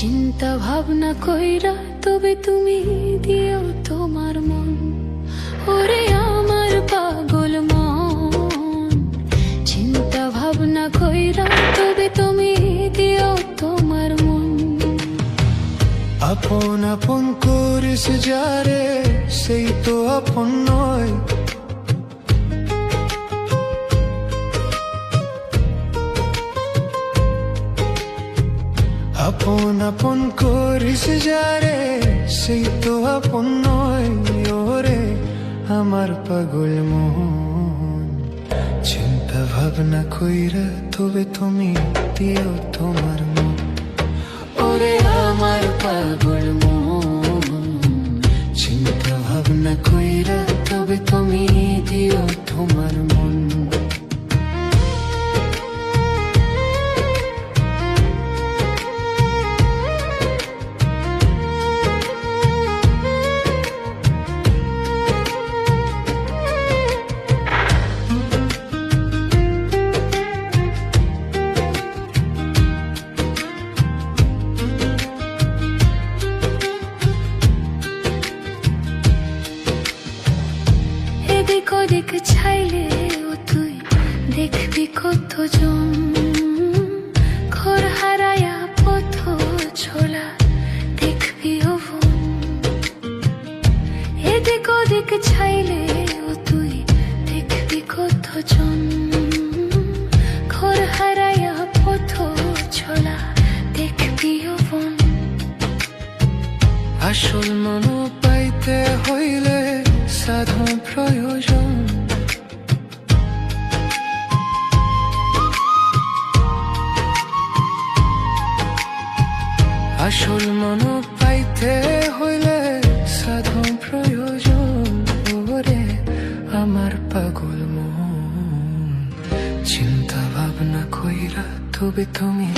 চিন্তা ভাবনা কইরা তবে তুমি দিও তোমার মন। ওরে আমার পাগল মন, চিন্তা ভাবনা কইরা তবে তুমি দিও তোমার মন। আপন আপন করিস যারে সেই তো আপন নয়। আপন আপন করিস যারে সেই তো আপন নয়। ওরে আমার পাগল মন, চিন্তা ভাবনা কইরা তবে তুমি দিও তোমার মন। ওরে আমার পাগল মন, চিন্তা ভাবনা কইরা তবে তুমি দিও তোমার মন। এদিক ওদিক ছাইলে ও তুই দেখবি কতজন, ঘর হারায়া পথ ছোলা দেখবি ওভন। এদিক ওদিক ছাইলে ও তুই দেখবি কতজন, ঘর হারায়া পথ ছোলা দেখবি ওভন। আসল মন পাইতে হইলে সাধন প্রয়োজন। আসল মন পাইতে হইলে সাধন প্রয়োজন। ওরে আমার পাগল মন, চিন্তা ভাবনা কইরা তবে তুমি